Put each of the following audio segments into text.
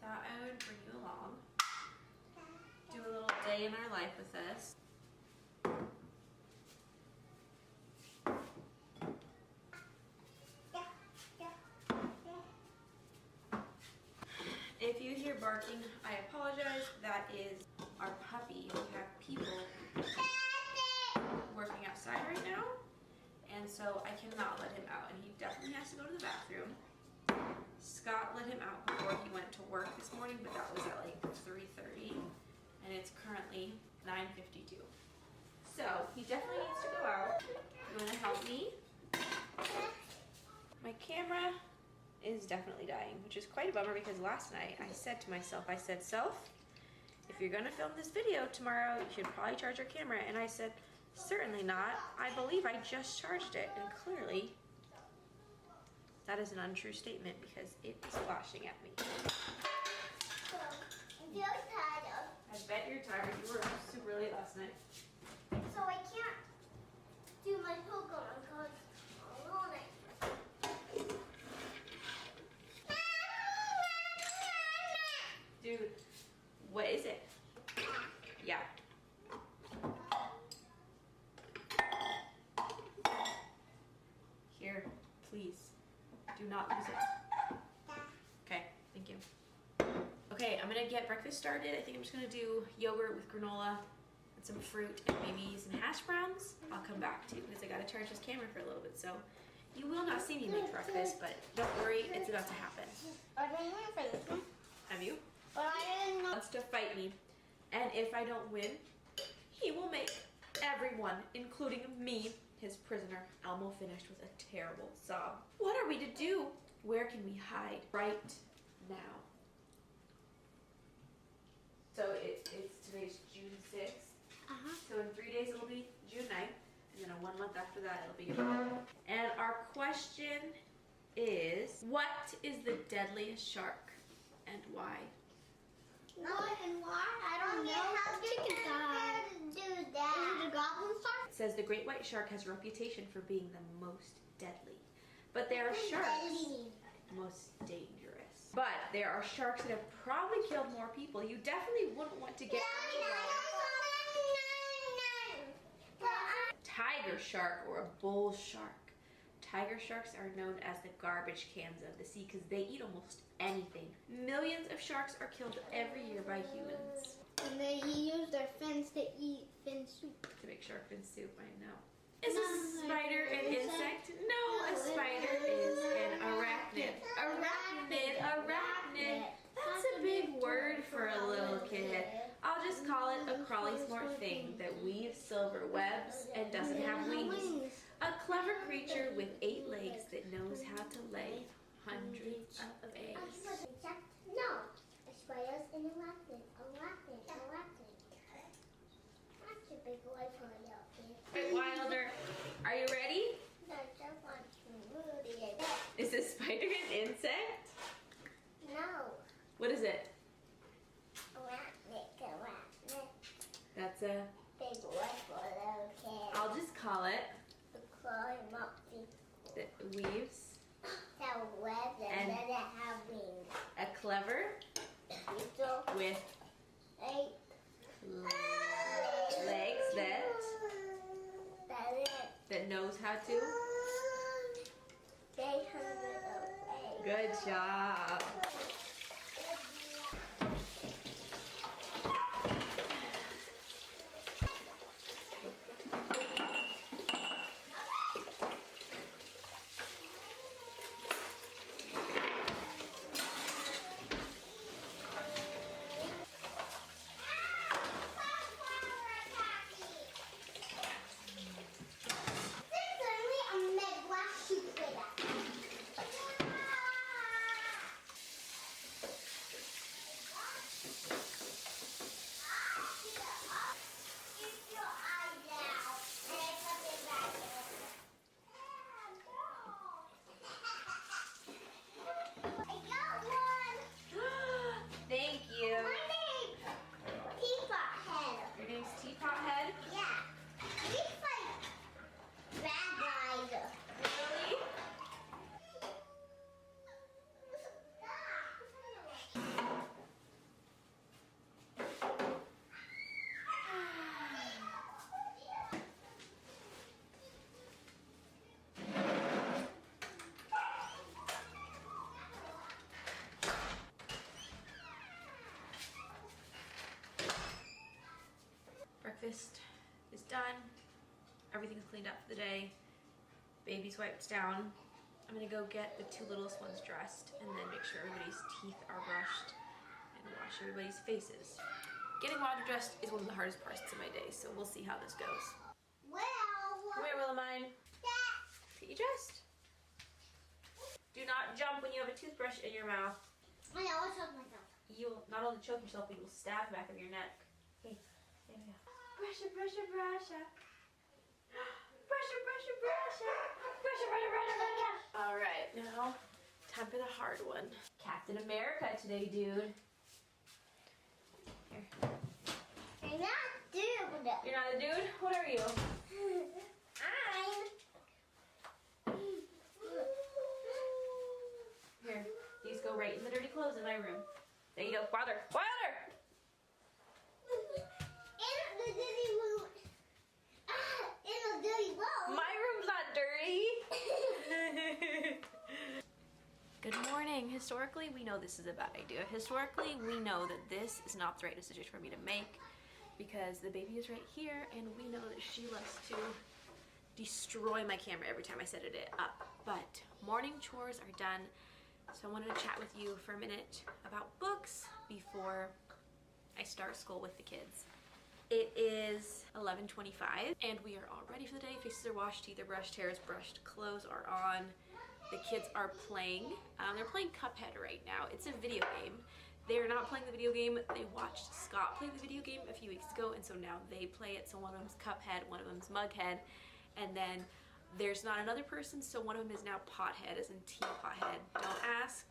thought I would bring you along. Do a little day in our life with us. If you hear barking, I apologize. That is our puppy. We have people working outside right now, and so I cannot let him out, and he definitely has to go to the bathroom. Scott let him out before he went to work this morning, but that was at like 3:30, and it's currently 9:52. So he definitely needs to go out. You want to help me? My camera is definitely dying, which is quite a bummer because last night I said to myself, I said, Soph, if you're gonna film this video tomorrow, you should probably charge your camera. And I said, certainly not. I believe I just charged it. And clearly, that is an untrue statement because it is flashing at me. You're tired. I bet you're tired. You were super late last night. So I can't do my Pokemon cards all night. Dude, what is it? Yeah. Here, please. Do not use it. Okay, thank you. Okay, I'm gonna get breakfast started. I think I'm just gonna do yogurt with granola and some fruit and maybe some hash browns. I'll come back to because I gotta charge this camera for a little bit, so you will not see me make breakfast, but don't worry, it's about to happen. I've been waiting for this one. Have you? But I didn't know. He wants to fight me, and if I don't win, he will make everyone, including me, his prisoner. Elmo finished with a terrible sob. What are we to do? Where can we hide right now? So today's June 6th. So in 3 days it'll be June 9th, and then in 1 month after that it'll be April. And our question is, what is the deadliest shark and why? What and why? I don't know. How chicken do that? Is it a goblin shark? It says the great white shark has a reputation for being the most deadly. But there are sharks most dangerous. But there are sharks that have probably killed more people. You definitely wouldn't want to get a tiger shark or a bull shark. Tiger sharks are known as the garbage cans of the sea because they eat almost anything. Millions of sharks are killed every year by humans. And they use their fins to eat fin soup. To make shark fin soup, I know. Is a spider an insect? No, a spider is an arachnid. Arachnid. That's a big word for a little kid. I'll just call it a crawly smart thing that weaves silver webs and doesn't have wings. A clever creature with 8 legs that knows how to lay hundreds of eggs. No, a spider's an arachnid. Arachnid. That's a big word for a little kid. Right, Wilder, are you ready? Is a spider an insect? No. What is it? Arachnid. That's a... Big word for a little kid. I'll just call it... The claw monkey. that weaves That webs and then it have wings. a clever So, with 8 legs That's that knows how to. it. 800 of eggs. Good job. breakfast is done. Everything's cleaned up for the day. Baby's wiped down. I'm gonna go get the 2 littlest ones dressed and then make sure everybody's teeth are brushed and wash everybody's faces. Getting Wilder dressed is one of the hardest parts of my day, so we'll see how this goes. Well, Come here, Willamine. Get you dressed. Do not jump when you have a toothbrush in your mouth. I know, I'll choke myself. You'll not only choke yourself, but you'll stab the back of your neck. Okay, there we go. Brusha, brusha, brusha. Brusha, brusha, brusha. Brusha, brusha, brusha, brusha. All right, now time for the hard one. Captain America today, dude. Here. I'm not dude. You're not a dude? What are you? Here, these go right in the dirty clothes in my room. There you go, Wilder. Wilder! In the dirty room. In the dirty room. My room's not dirty. Good morning. Historically, we know this is a bad idea. Historically, we know that this is not the right decision for me to make because the baby is right here and we know that she loves to destroy my camera every time I set it up. But morning chores are done. So I wanted to chat with you for a minute about books before I start school with the kids. It is 11:25 and we are all ready for the day. Faces are washed, teeth are brushed, hair is brushed, clothes are on. The kids are playing. They're playing Cuphead right now. It's a video game. They're not playing the video game. They watched Scott play the video game a few weeks ago and so now they play it. So one of them's Cuphead, one of them's Mughead, and then there's not another person, so one of them is now Pothead, as in Teapot Head. Don't ask.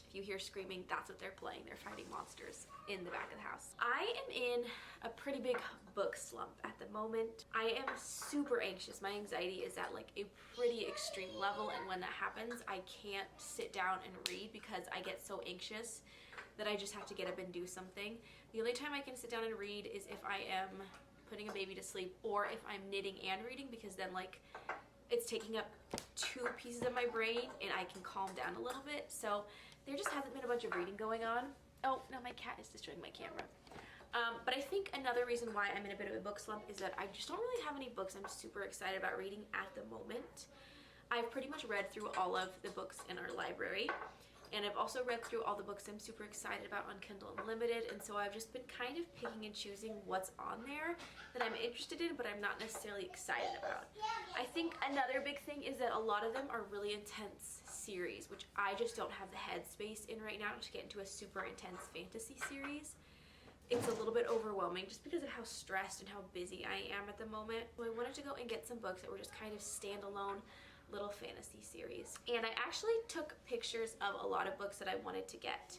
If you hear screaming, that's what they're playing. They're fighting monsters in the back of the house. I am in a pretty big book slump at the moment. I am super anxious. My anxiety is at like a pretty extreme level, and when that happens, I can't sit down and read because I get so anxious that I just have to get up and do something. The only time I can sit down and read is if I am putting a baby to sleep or if I'm knitting and reading, because then like it's taking up 2 pieces of my brain and I can calm down a little bit. So there just hasn't been a bunch of reading going on. Oh, no, my cat is destroying my camera. But I think another reason why I'm in a bit of a book slump is that I just don't really have any books I'm super excited about reading at the moment. I've pretty much read through all of the books in our library. And I've also read through all the books I'm super excited about on Kindle Unlimited, and so I've just been kind of picking and choosing what's on there that I'm interested in, but I'm not necessarily excited about. I think another big thing is that a lot of them are really intense series, which I just don't have the headspace in right now to get into a super intense fantasy series. It's a little bit overwhelming just because of how stressed and how busy I am at the moment. So I wanted to go and get some books that were just kind of standalone little fantasy series, and I actually took pictures of a lot of books that I wanted to get,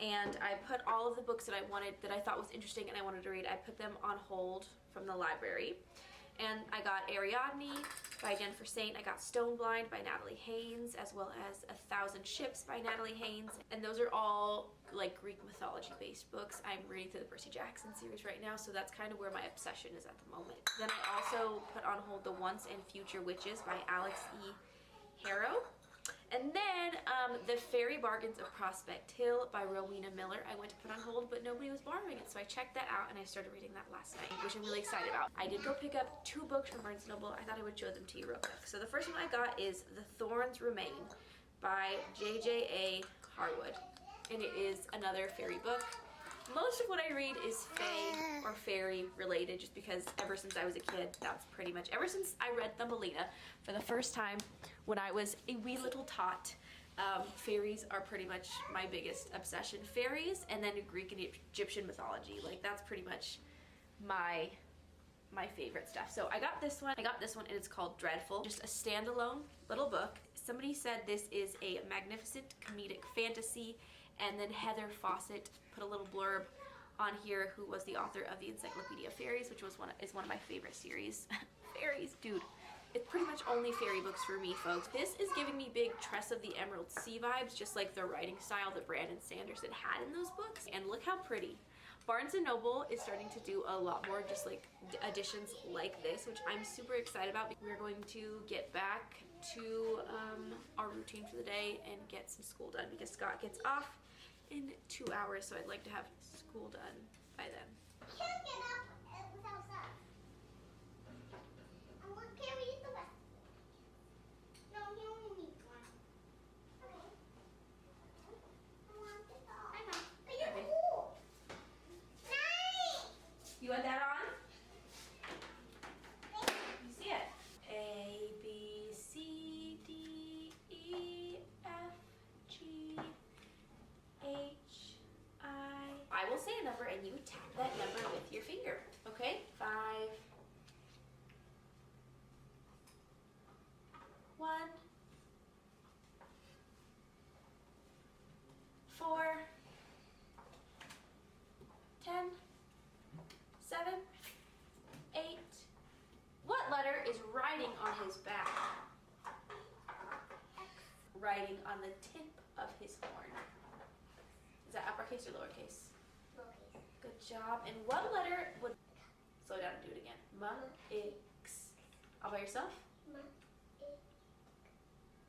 and I put all of the books that I wanted, that I thought was interesting and I wanted to read, I put them on hold from the library. And I got Ariadne by Jennifer Saint, I got Stoneblind by Natalie Haynes, as well as 1,000 Ships by Natalie Haynes, and those are all like Greek mythology based books. I'm reading through the Percy Jackson series right now, so that's kind of where my obsession is at the moment. Then I also put on hold The Once and Future Witches by Alex E. Harrow. And then The Fairy Bargains of Prospect Hill by Rowena Miller I went to put on hold, but nobody was borrowing it, so I checked that out and I started reading that last night, which I'm really excited about. I did go pick up 2 books from Barnes & Noble. I thought I would show them to you real quick. So the first one I got is The Thorns Remain by J.J.A. Harwood, and it is another fairy book. Most of what I read is fae or fairy related, just because ever since I was a kid, that's pretty much, ever since I read Thumbelina for the first time when I was a wee little tot, fairies are pretty much my biggest obsession. Fairies and then Greek and Egyptian mythology, like that's pretty much my favorite stuff. So I got this one and it's called Dreadful, just a standalone little book. Somebody said this is a magnificent comedic fantasy, and then Heather Fawcett put a little blurb on here, who was the author of the Encyclopedia of Fairies, which is one of my favorite series. Fairies, dude. It's pretty much only fairy books for me, folks. This is giving me big Tress of the Emerald Sea vibes, just like the writing style that Brandon Sanderson had in those books. And look how pretty. Barnes & Noble is starting to do a lot more just like editions like this, which I'm super excited about. We're going to get back to our routine for the day and get some school done because Scott gets off in 2 hours, so I'd like to have school done by then. Can't get up number and you tap that number with your finger. Okay? 5, 1, 4, 10, 7, 8. What letter is riding on his back? Riding on the tip of his horn. Is that uppercase or lowercase? Lowercase. Good job. And what letter would... Slow down and do it again. M-I-X. All by yourself?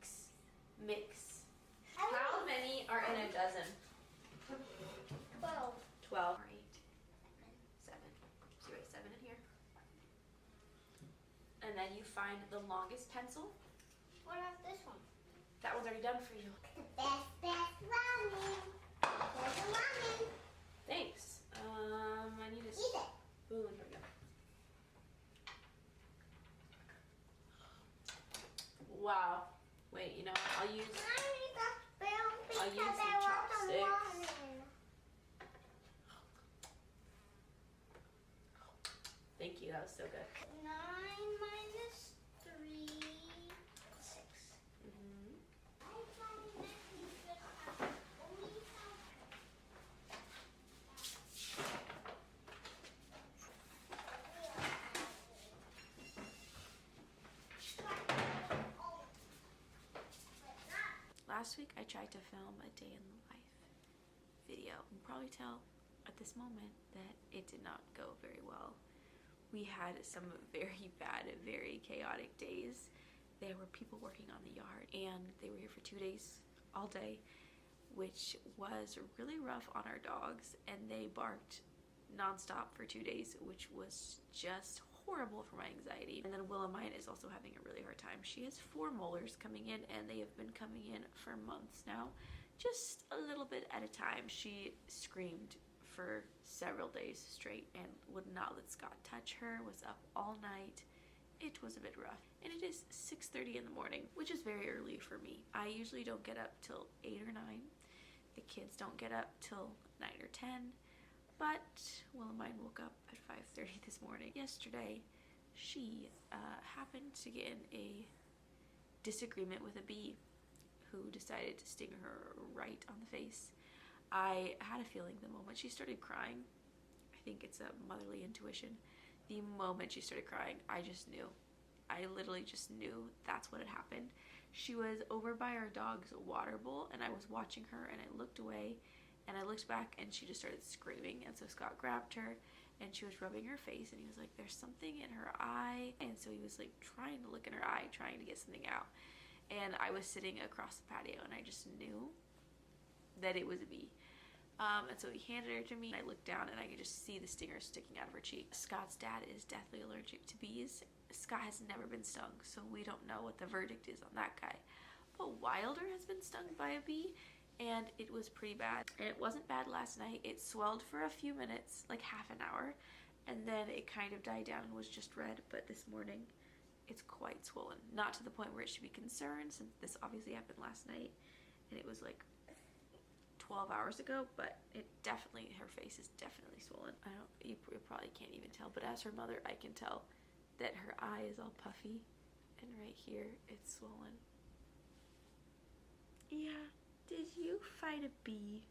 X. Mix. How many are in a dozen? 12. 12. Or 8. 7. So you write 7 in here. And then you find the longest pencil. What about this one? That one's already done for you. The best ramen. There's a ramen. Thanks. I need a Eat it. spoon. Here we go. Wow. Wait, you know what? I'll use... I need the spoon I'll use because some I want some chopsticks. ramen. Thank you. That was so good. 9 minus 3, 6. Mm-hmm. I find that you should have only Last week I tried to film a day in the life video. You can probably tell at this moment that it did not go very well. We had some very bad, very chaotic days. There were people working on the yard and they were here for 2 days, all day, which was really rough on our dogs, and they barked nonstop for 2 days, which was just horrible for my anxiety. And then Willamine is also having a really hard time. She has 4 molars coming in, and they have been coming in for months now, just a little bit at a time. She screamed for several days straight and would not let Scott touch her, was up all night. It was a bit rough. And it is 6:30 in the morning, which is very early for me. I usually don't get up till 8 or 9. The kids don't get up till 9 or 10. But Willamine woke up at 5:30 this morning. Yesterday, she happened to get in a disagreement with a bee who decided to sting her right on the face. I had a feeling the moment she started crying, I think it's a motherly intuition, the moment she started crying, I just knew. I literally just knew that's what had happened. She was over by our dog's water bowl, and I was watching her, and I looked away, and I looked back, and she just started screaming. And so Scott grabbed her, and she was rubbing her face, and he was like, there's something in her eye. And so he was like trying to look in her eye, trying to get something out. And I was sitting across the patio, and I just knew that it was a bee. And so he handed her to me. I looked down, and I could just see the stinger sticking out of her cheek. Scott's dad is deathly allergic to bees. Scott has never been stung, so we don't know what the verdict is on that guy. But Wilder has been stung by a bee, and it was pretty bad. And it wasn't bad last night. It swelled for a few minutes, like half an hour, and then it kind of died down and was just red. But this morning, it's quite swollen. Not to the point where it should be concerned, since this obviously happened last night, and it was like 12 hours ago, but it definitely, her face is definitely swollen. You probably can't even tell, but as her mother, I can tell that her eye is all puffy, and right here, it's swollen. Yeah, did you fight a bee?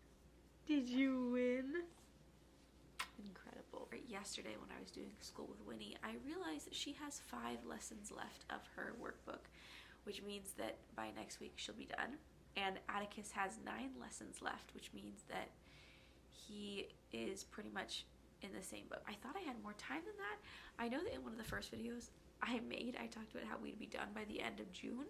Did you win? Incredible. Yesterday when I was doing school with Winnie, I realized that she has 5 lessons left of her workbook, which means that by next week she'll be done. And Atticus has 9 lessons left, which means that he is pretty much in the same boat. I thought I had more time than that. I know that in one of the first videos I made, I talked about how we'd be done by the end of June,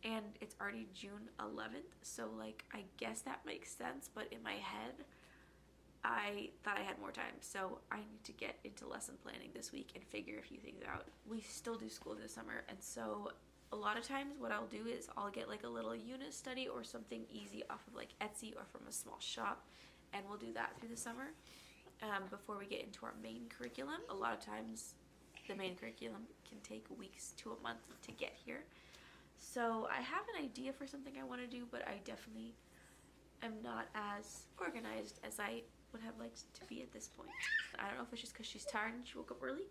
and it's already June 11th, so like I guess that makes sense, but in my head I thought I had more time, so I need to get into lesson planning this week and figure a few things out. We still do school this summer, and so a lot of times what I'll do is I'll get like a little unit study or something easy off of like Etsy or from a small shop, and we'll do that through the summer before we get into our main curriculum. A lot of times the main curriculum can take weeks to a month to get here. So I have an idea for something I want to do, but I definitely am not as organized as I would have liked to be at this point. I don't know if it's just because she's tired and she woke up early.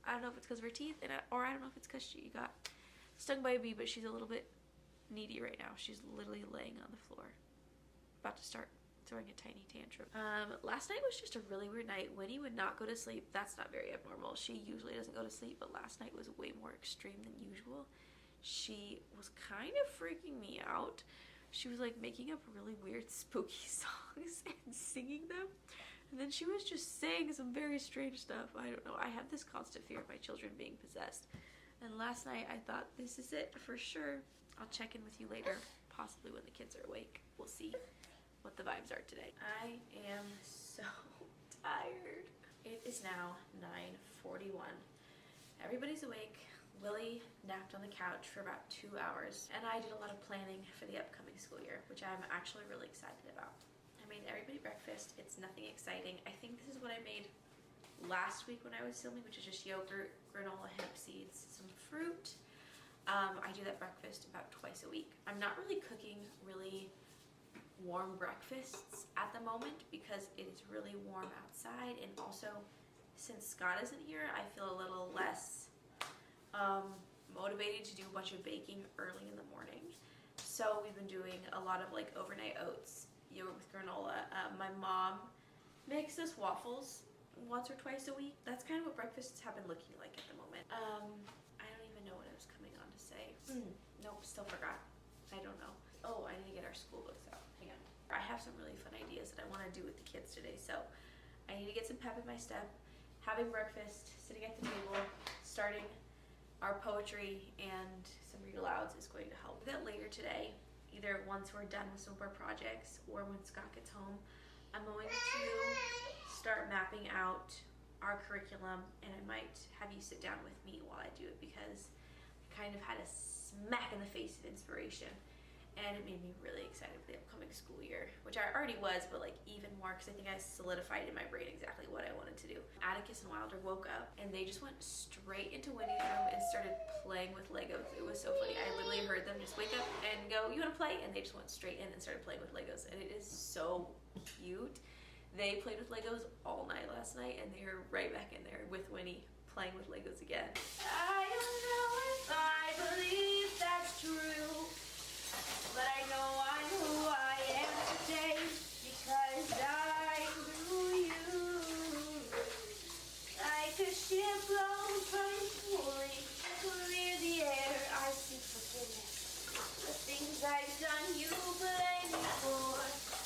I don't know if it's because of her teeth, or I don't know if it's because she got stung by a bee, but she's a little bit needy right now. She's literally laying on the floor, about to start throwing a tiny tantrum. Last night was just a really weird night. Winnie would not go to sleep. That's not very abnormal. She usually doesn't go to sleep, but last night was way more extreme than usual. She was kind of freaking me out. She was like making up really weird spooky songs and singing them. And then she was just saying some very strange stuff. I don't know. I have this constant fear of my children being possessed. And last night I thought, this is it for sure. I'll check in with you later, possibly when the kids are awake. We'll see what the vibes are today. I am so tired. It is now 9:41. Everybody's awake. Willie napped on the couch for about 2 hours, and I did a lot of planning for the upcoming school year, which I'm actually really excited about. I made everybody breakfast. It's nothing exciting. I think this is what I made last week when I was filming, which is just yogurt, granola, hemp seeds, some fruit. I do that breakfast about twice a week. I'm not really cooking really warm breakfasts at the moment because it is really warm outside, and also since Scott isn't here, I feel a little less motivated to do a bunch of baking early in the morning. So we've been doing a lot of like overnight oats, yogurt with granola. My mom makes us waffles once or twice a week. That's kind of what breakfasts have been looking like at the moment. I don't even know what I was coming on to say. Nope, still forgot. I don't know. Oh, I need to get our school books out. Hang on. I have some really fun ideas that I want to do with the kids today. So I need to get some pep in my step. Having breakfast, sitting at the table, starting our poetry and some read alouds is going to help. That later today, either once we're done with some of our projects or when Scott gets home, I'm going to start mapping out our curriculum, and I might have you sit down with me while I do it because I kind of had a smack in the face of inspiration, and it made me really excited for the upcoming school year, which I already was, but like even more because I think I solidified in my brain exactly what I wanted to do. Atticus and Wilder woke up and they just went straight into Winnie's room and started playing with Legos. It was so funny. I literally heard them just wake up and go, "You want to play?" And they just went straight in and started playing with Legos, and it is so cute. They played with Legos all night last night, and they are right back in there with Winnie playing with Legos again. I don't know if I believe that's true, but I know I'm who I am today because I knew you. Like a ship blown fully, clear the air, I seek forgiveness. The things I've done you blame me for.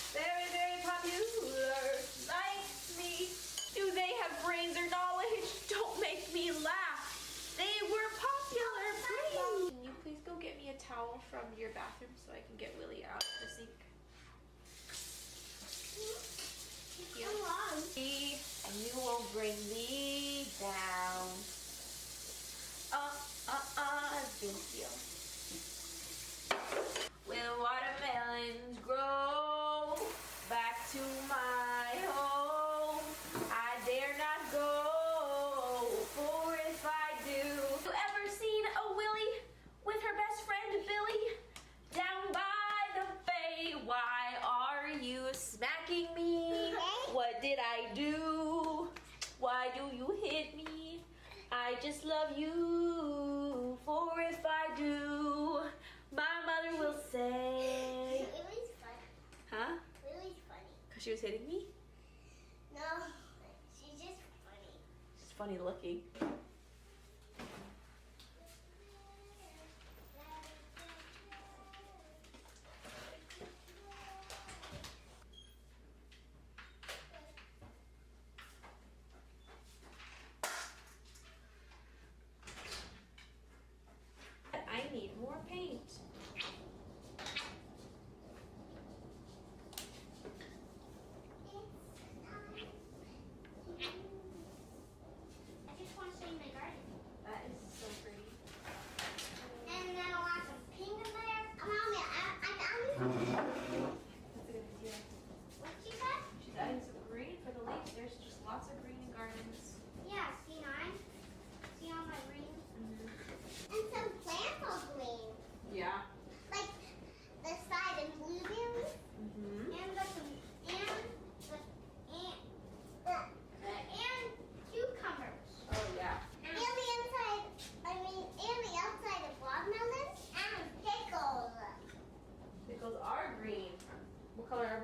Very, very popular, like me. Do they have brains or knowledge? Don't make me laugh. They were popular, please. Can you please go get me a towel from your bathroom so I can get Willie out of the sink? Thank you. And you won't bring me down. Thank you. When watermelons grow back to my home, I dare not go, for if I do. You ever seen a Willie with her best friend Billy down by the bay? Why are you smacking me? What did I do? Why do you hit me? I just love you, for if I do, my mother will say. Lily's funny. Huh? Lily's funny. Because she was hitting me? No, she's just funny. She's funny looking. I need more paint. I just want to show you my garden. That is so pretty. And then I want some pink in there. Mommy, I That's a good idea. what she said? She's adding some green for the leaves. There's just lots of green in gardens. Yeah, see mine? See all my green? And some plants are green. Yeah. Like the side and blueberries. Mm-hmm. And the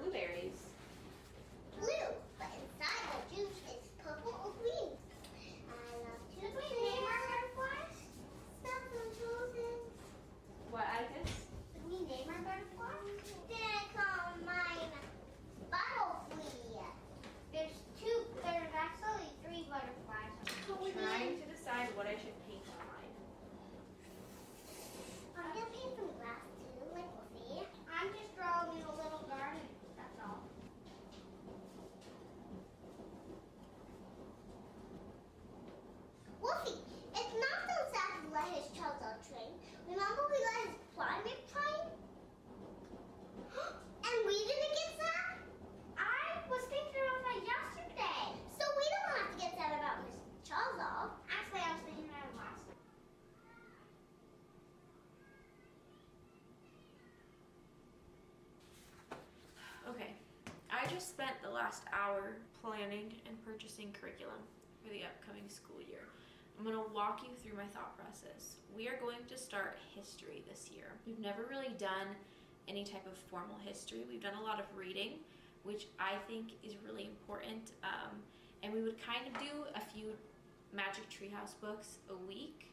blueberries. Blue, but inside the juice is purple or green. I love to name our butterflies. Stuff and roses. What, Atticus? Can we name our butterflies? Then I call mine Butterfly. There's actually 3 butterflies. I'm trying to decide what I should paint on mine. I'm gonna paint some grass too, like see. I'm just drawing a little garden, that's all. Wolfie, it's not so sad to let his Charizard train. Remember we let his Primeape train? And we didn't get sad? I was thinking about that yesterday. So we don't have to get sad about his Charizard. Actually, I was thinking about it last night. Okay, I just spent the last hour planning and purchasing curriculum for the upcoming school year. I'm going to walk you through my thought process. We are going to start history this year. We've never really done any type of formal history. We've done a lot of reading, which I think is really important. And we would kind of do a few Magic Treehouse books a week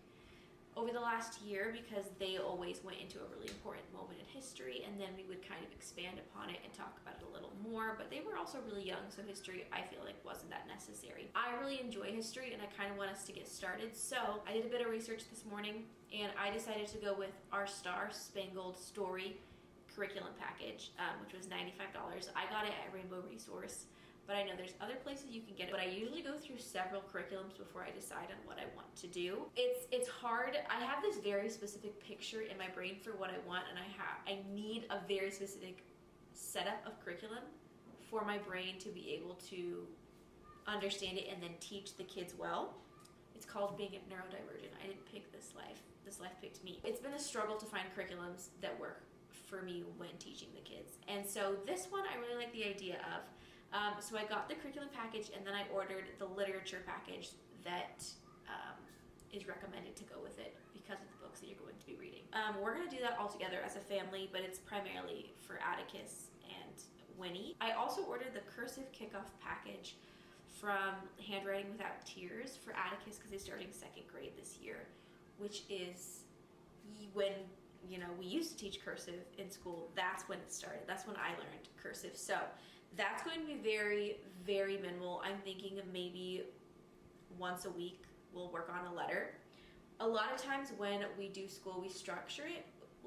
over the last year because they always went into a really important moment in history, and then we would kind of expand upon it and talk about it a little more, but they were also really young, so history I feel like wasn't that necessary. I really enjoy history and I kind of want us to get started, so I did a bit of research this morning and I decided to go with our Star Spangled Story curriculum package, which was $95. I got it at Rainbow Resource, but I know there's other places you can get it. But I usually go through several curriculums before I decide on what I want to do. It's hard. I have this very specific picture in my brain for what I want, and I need a very specific setup of curriculum for my brain to be able to understand it and then teach the kids well. It's called being a neurodivergent. I didn't pick this life. This life picked me. It's been a struggle to find curriculums that work for me when teaching the kids. And so this one I really like the idea of. So I got the curriculum package and then I ordered the literature package that is recommended to go with it because of the books that you're going to be reading. We're going to do that all together as a family, but it's primarily for Atticus and Winnie. I also ordered the cursive kickoff package from Handwriting Without Tears for Atticus because he's starting 2nd grade this year, which is when we used to teach cursive in school. That's when it started. That's when I learned cursive. So that's going to be very, very minimal. I'm thinking of maybe once a week we'll work on a letter. A lot of times when we do school, we structure it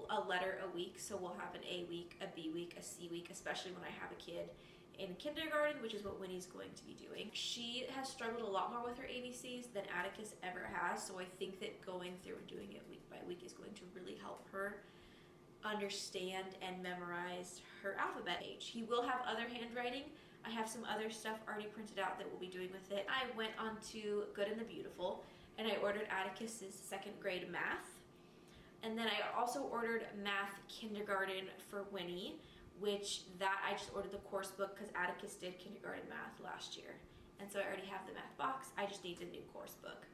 a letter a week. So we'll have an A week, a B week, a C week, especially when I have a kid in kindergarten, which is what Winnie's going to be doing. She has struggled a lot more with her ABCs than Atticus ever has. So I think that going through and doing it week by week is going to really help her understand and memorize her alphabet age. He will have other handwriting. I have some other stuff already printed out that we'll be doing with it. I went on to Good and the Beautiful and I ordered Atticus's 2nd grade math. And then I also ordered math kindergarten for Winnie, which I just ordered the course book because Atticus did kindergarten math last year. And so I already have the math box. I just need the new course book.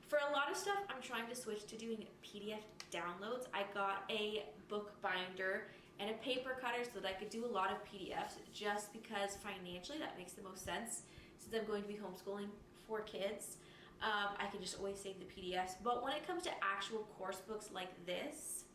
For a lot of stuff, I'm trying to switch to doing PDF downloads. I got a book binder and a paper cutter so that I could do a lot of PDFs just because financially that makes the most sense. Since I'm going to be homeschooling 4 kids, I can just always save the PDFs. But when it comes to actual course books like this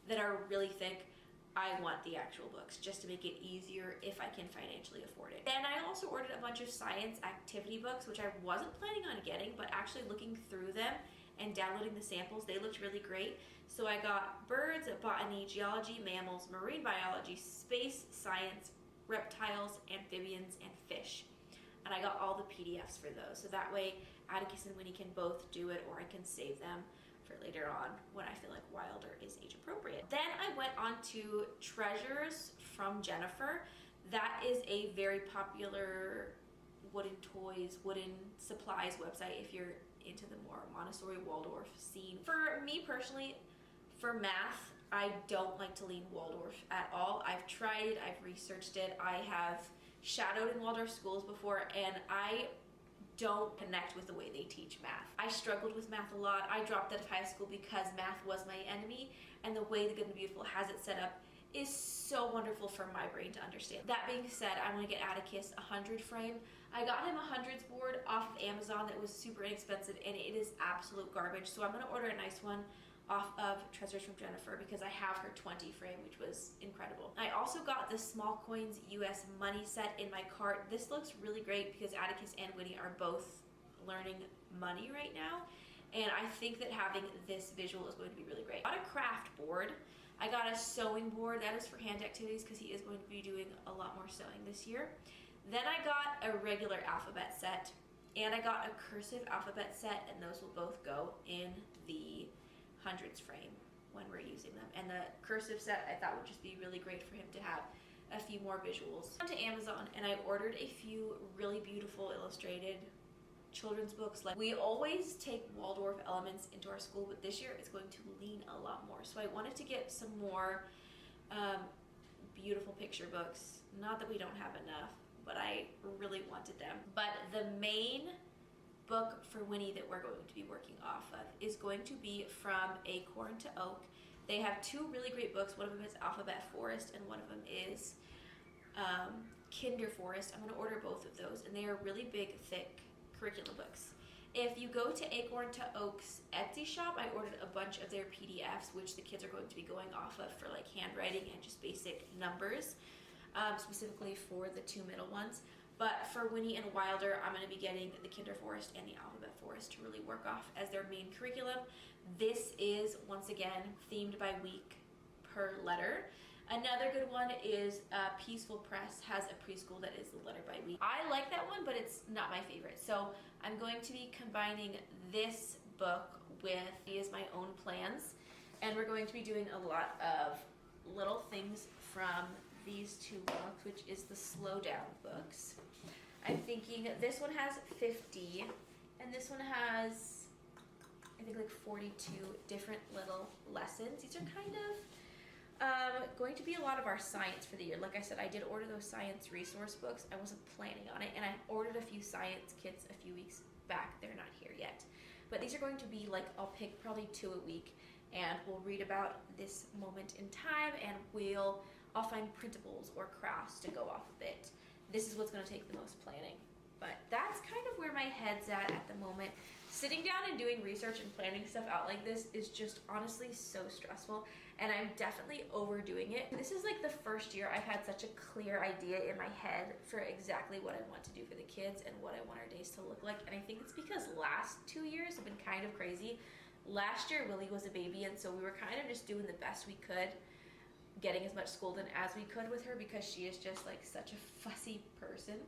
that are really thick, I want the actual books just to make it easier if I can financially afford it. And I also ordered a bunch of science activity books, which I wasn't planning on getting, but actually looking through them and downloading the samples, they looked really great. So I got birds, botany, geology, mammals, marine biology, space, science, reptiles, amphibians, and fish. And I got all the PDFs for those. So that way Atticus and Winnie can both do it, or I can save them for later on when I feel like Wilder is age appropriate. Then I went on to Treasures from Jennifer. That is a very popular wooden toys, wooden supplies website if you're into the more Montessori Waldorf scene. For me personally, for math, I don't like to lean Waldorf at all. I've tried it, I've researched it, I have shadowed in Waldorf schools before, and I don't connect with the way they teach math. I struggled with math a lot. I dropped out of high school because math was my enemy, and the way The Good and the Beautiful has it set up is so wonderful for my brain to understand. That being said, I want to get Atticus a 100 frame. I got him a 100s board off of Amazon that was super inexpensive, and it is absolute garbage. So I'm going to order a nice one off of Treasures from Jennifer because I have her 20 frame, which was incredible. I also got the Small Coins US Money set in my cart. This looks really great because Atticus and Winnie are both learning money right now, and I think that having this visual is going to be really great. I got a craft board. I got a sewing board. That is for hand activities because he is going to be doing a lot more sewing this year. Then I got a regular alphabet set, and I got a cursive alphabet set, and those will both go in the 100s frame when we're using them. And the cursive set I thought would just be really great for him to have a few more visuals. I went to Amazon and I ordered a few really beautiful illustrated children's books. Like, we always take Waldorf elements into our school, but this year it's going to lean a lot more. So I wanted to get some more beautiful picture books. Not that we don't have enough, but I really wanted them. But the main book for Winnie that we're going to be working off of is going to be From Acorn to Oak. They have two really great books. One of them is Alphabet Forest and one of them is Kinder Forest. I'm going to order both of those, and they are really big, thick curriculum books. If you go to Acorn to Oak's Etsy shop, I ordered a bunch of their PDFs, which the kids are going to be going off of for like handwriting and just basic numbers, specifically for the two middle ones. But for Winnie and Wilder, I'm going to be getting the Kinder Forest and the Alphabet Forest to really work off as their main curriculum. This is, once again, themed by week per letter. Another good one is Peaceful Press has a preschool that is the letter by week. I like that one, but it's not my favorite. So I'm going to be combining this book with Is My Own Plans. And we're going to be doing a lot of little things from these two books, which is the Slow Down books. I'm thinking this one has 50, and this one has, I think, like 42 different little lessons. These are kind of going to be a lot of our science for the year. Like I said, I did order those science resource books. I wasn't planning on it, and I ordered a few science kits a few weeks back. They're not here yet. But these are going to be like, I'll pick probably 2 a week, and we'll read about this moment in time, and I'll find printables or crafts to go off of it. This is what's going to take the most planning. But that's kind of where my head's at the moment. Sitting down and doing research and planning stuff out like this is just honestly so stressful, and I'm definitely overdoing it. This is like the first year I've had such a clear idea in my head for exactly what I want to do for the kids and what I want our days to look like, and I think it's because last 2 years have been kind of crazy. Last year Willie was a baby, and so we were kind of just doing the best we could, getting as much school done as we could with her because she is just like such a fussy person.